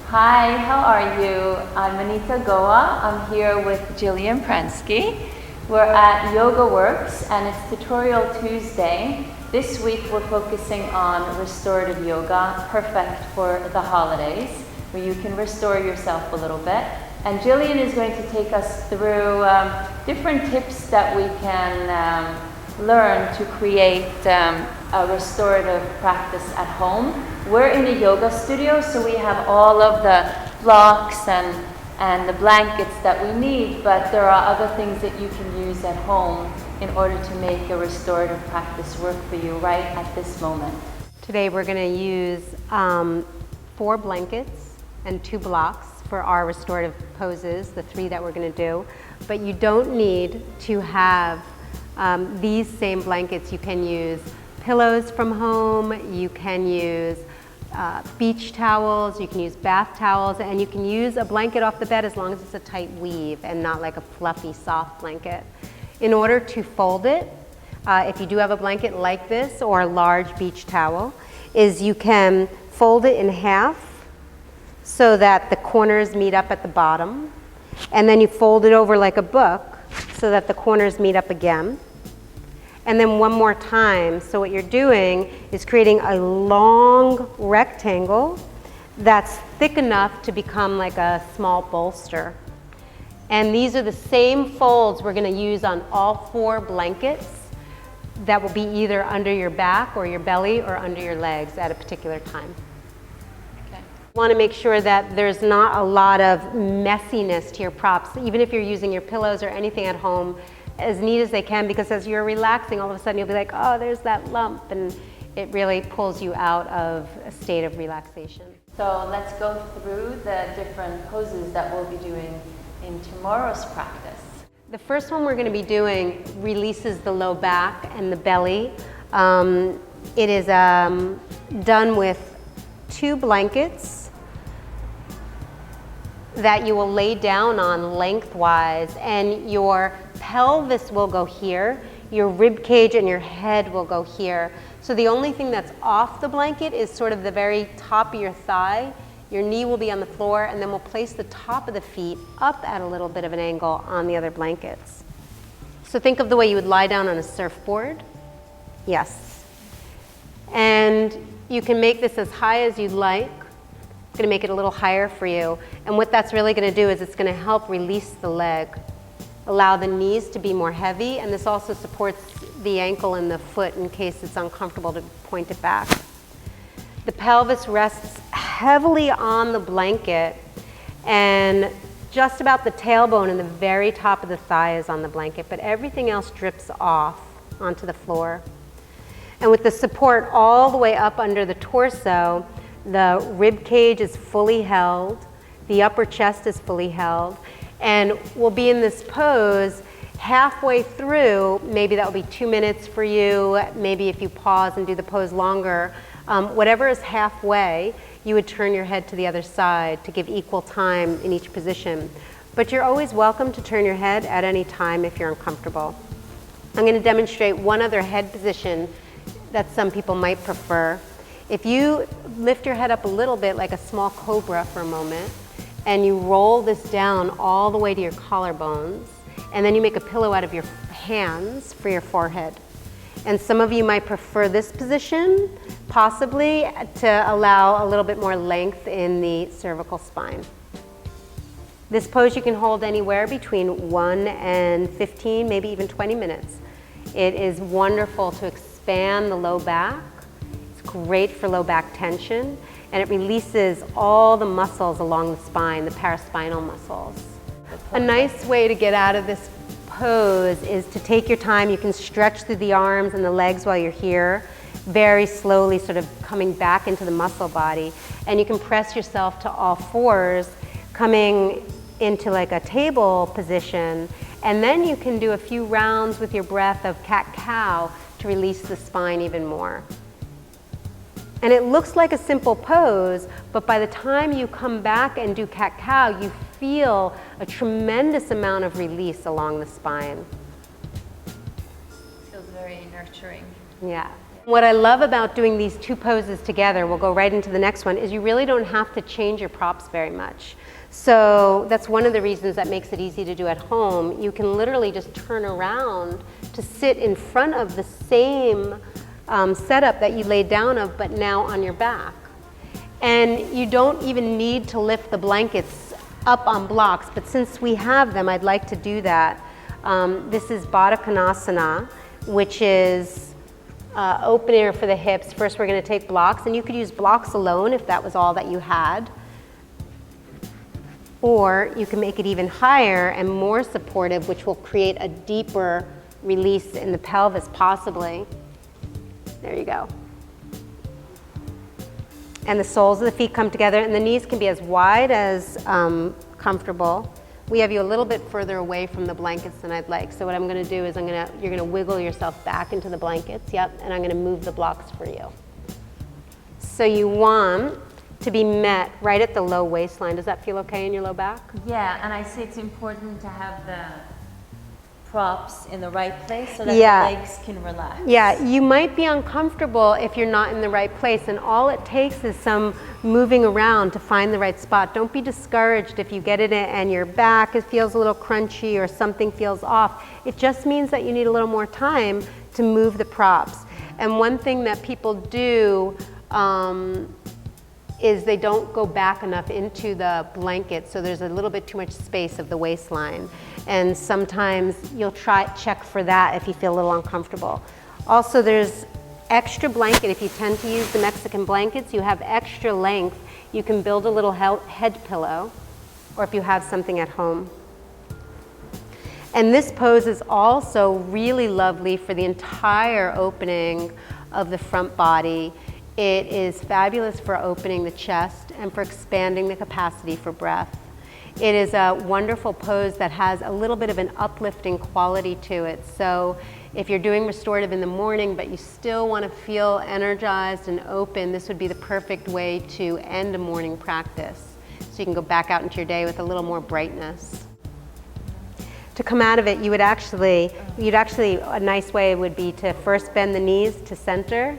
Hi, how are you? I'm Anita Goa. I'm here with Jillian Pransky. We're at Yoga Works and it's Tutorial Tuesday. This week we're focusing on restorative yoga, perfect for the holidays, where you can restore yourself a little bit. And Jillian is going to take us through different tips that we can learn to create a restorative practice at home. We're in a yoga studio, so we have all of the blocks and the blankets that we need, but there are other things that you can use at home in order to make a restorative practice work for you right at this moment. Today we're going to use 4 blankets and 2 blocks for our restorative poses, the 3 that we're going to do. But you don't need to have these same blankets. You can use pillows from home, you can use beach towels, you can use bath towels, and you can use a blanket off the bed as long as it's a tight weave and not like a fluffy, soft blanket. In order to fold it, if you do have a blanket like this or a large beach towel, is you can fold it in half so that the corners meet up at the bottom, and then you fold it over like a book so that the corners meet up again. And then one more time. So what you're doing is creating a long rectangle that's thick enough to become like a small bolster. And these are the same folds we're going to use on all 4 blankets that will be either under your back or your belly or under your legs at a particular time. Okay. You want to make sure that there's not a lot of messiness to your props, even if you're using your pillows or anything at home, as neat as they can, because as you're relaxing, all of a sudden you'll be like, oh, there's that lump, and it really pulls you out of a state of relaxation. So let's go through the different poses that we'll be doing in tomorrow's practice. The first one we're going to be doing releases the low back and the belly. It is done with 2 blankets that you will lay down on lengthwise, and your pelvis will go here, your rib cage and your head will go here. So the only thing that's off the blanket is sort of the very top of your thigh. Your knee will be on the floor, and then we'll place the top of the feet up at a little bit of an angle on the other blankets. So think of the way you would lie down on a surfboard. Yes. And you can make this as high as you'd like. I'm going to make it a little higher for you. And what that's really going to do is it's going to help release the leg, allow the knees to be more heavy, and this also supports the ankle and the foot in case it's uncomfortable to point it back. The pelvis rests heavily on the blanket, and just about the tailbone and the very top of the thigh is on the blanket, but everything else drips off onto the floor. And with the support all the way up under the torso, the rib cage is fully held, the upper chest is fully held, and we'll be in this pose halfway through. Maybe that will be 2 minutes for you. Maybe if you pause and do the pose longer, whatever is halfway, you would turn your head to the other side to give equal time in each position. But you're always welcome to turn your head at any time if you're uncomfortable. I'm going to demonstrate one other head position that some people might prefer. If you lift your head up a little bit like a small cobra for a moment, and you roll this down all the way to your collarbones, and then you make a pillow out of your hands for your forehead. And some of you might prefer this position, possibly to allow a little bit more length in the cervical spine. This pose you can hold anywhere between 1 and 15, maybe even 20 minutes. It is wonderful to expand the low back. It's great for low back tension, and it releases all the muscles along the spine, the paraspinal muscles. A nice way to get out of this pose is to take your time. You can stretch through the arms and the legs while you're here, very slowly sort of coming back into the muscle body. And you can press yourself to all 4s, coming into like a table position. And then you can do a few rounds with your breath of cat-cow to release the spine even more. And it looks like a simple pose, but by the time you come back and do cat-cow, you feel a tremendous amount of release along the spine. Feels very nurturing. Yeah. What I love about doing these two poses together, we'll go right into the next one, is you really don't have to change your props very much. So that's one of the reasons that makes it easy to do at home. You can literally just turn around to sit in front of the same setup that you laid down of, but now on your back. And you don't even need to lift the blankets up on blocks, but since we have them, I'd like to do that. This is Bada Konasana, which is open air for the hips. First, we're going to take blocks, and you could use blocks alone if that was all that you had. Or you can make it even higher and more supportive, which will create a deeper release in the pelvis, possibly. There you go. And the soles of the feet come together, and the knees can be as wide as comfortable. We have you a little bit further away from the blankets than I'd like. So what I'm going to do is you're going to wiggle yourself back into the blankets. Yep, and I'm going to move the blocks for you. So you want to be met right at the low waistline. Does that feel okay in your low back? Yeah, and I say it's important to have the props in the right place so that the legs can relax. Yeah, you might be uncomfortable if you're not in the right place, and all it takes is some moving around to find the right spot. Don't be discouraged if you get it and your back feels a little crunchy or something feels off. It just means that you need a little more time to move the props. And one thing that people do is they don't go back enough into the blanket, so there's a little bit too much space of the waistline. And sometimes you'll check for that if you feel a little uncomfortable. Also, there's extra blanket. If you tend to use the Mexican blankets, you have extra length. You can build a little head pillow, or if you have something at home. And this pose is also really lovely for the entire opening of the front body. It is fabulous for opening the chest and for expanding the capacity for breath. It is a wonderful pose that has a little bit of an uplifting quality to it. So if you're doing restorative in the morning, but you still want to feel energized and open, this would be the perfect way to end a morning practice. So you can go back out into your day with a little more brightness. To come out of it, you'd actually, a nice way would be to first bend the knees to center.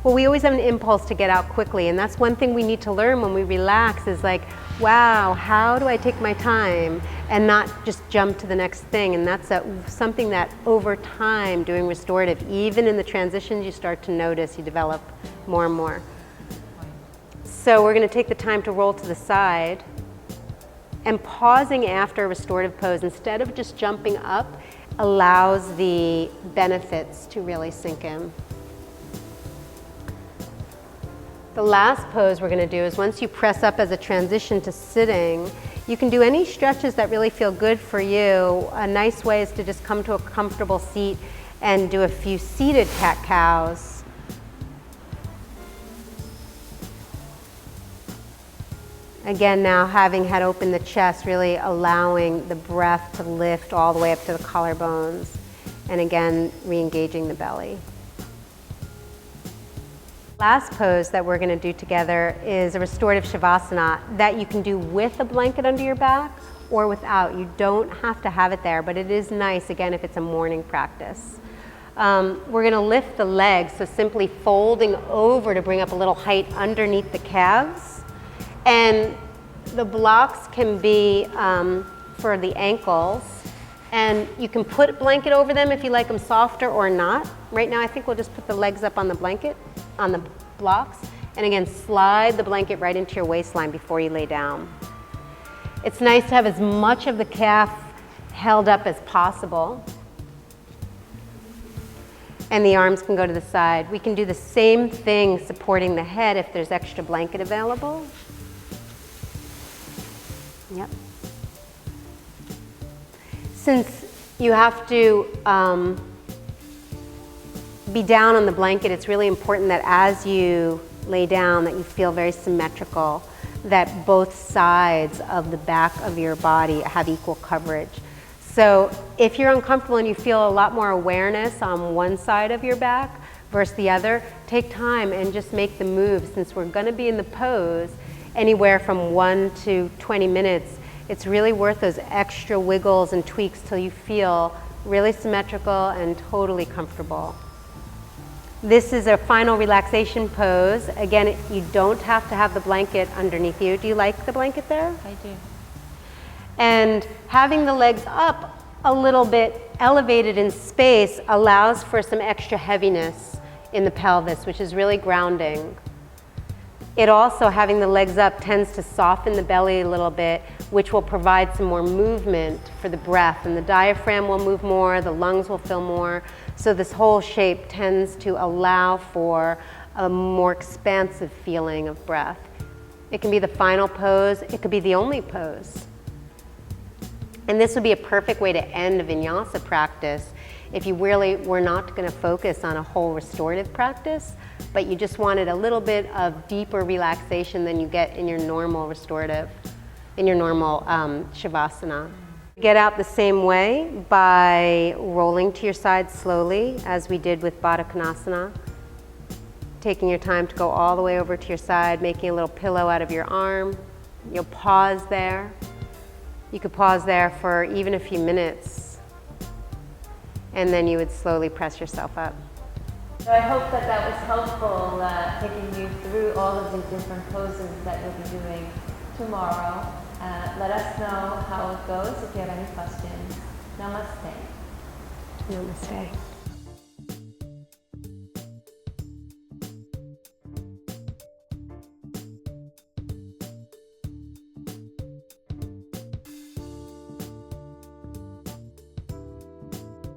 Well, we always have an impulse to get out quickly, and that's one thing we need to learn when we relax is like, wow, how do I take my time and not just jump to the next thing? And that's something that over time doing restorative, even in the transitions, you start to notice, you develop more and more. So we're going to take the time to roll to the side, and pausing after a restorative pose, instead of just jumping up, allows the benefits to really sink in. The last pose we're going to do is once you press up as a transition to sitting, you can do any stretches that really feel good for you. A nice way is to just come to a comfortable seat and do a few seated cat-cows. Again, now having had opened the chest, really allowing the breath to lift all the way up to the collarbones. And again, re-engaging the belly. Last pose that we're going to do together is a restorative Shavasana that you can do with a blanket under your back or without. You don't have to have it there, but it is nice, again, if it's a morning practice. We're going to lift the legs, so simply folding over to bring up a little height underneath the calves. And the blocks can be for the ankles. And you can put a blanket over them if you like them softer or not. Right now, I think we'll just put the legs up on the blanket, on the blocks. And again, slide the blanket right into your waistline before you lay down. It's nice to have as much of the calf held up as possible. And the arms can go to the side. We can do the same thing supporting the head if there's extra blanket available. Yep. Since you have to be down on the blanket, it's really important that as you lay down that you feel very symmetrical, that both sides of the back of your body have equal coverage. So if you're uncomfortable and you feel a lot more awareness on one side of your back versus the other, take time and just make the move. Since we're going to be in the pose anywhere from 1 to 20 minutes, it's really worth those extra wiggles and tweaks till you feel really symmetrical and totally comfortable. This is a final relaxation pose. Again, you don't have to have the blanket underneath you. Do you like the blanket there? I do. And having the legs up a little bit elevated in space allows for some extra heaviness in the pelvis, which is really grounding. It also, having the legs up, tends to soften the belly a little bit, which will provide some more movement for the breath. And the diaphragm will move more, the lungs will fill more. So this whole shape tends to allow for a more expansive feeling of breath. It can be the final pose, it could be the only pose. And this would be a perfect way to end a vinyasa practice if you really were not going to focus on a whole restorative practice, but you just wanted a little bit of deeper relaxation than you get in your normal restorative, in your normal Shavasana. Get out the same way by rolling to your side slowly, as we did with Bada Konasana. Taking your time to go all the way over to your side, making a little pillow out of your arm. You'll pause there. You could pause there for even a few minutes, and then you would slowly press yourself up. So I hope that that was helpful, taking you through all of the different poses that you'll be doing tomorrow. Let us know how it goes if you have any questions. Namaste. Namaste.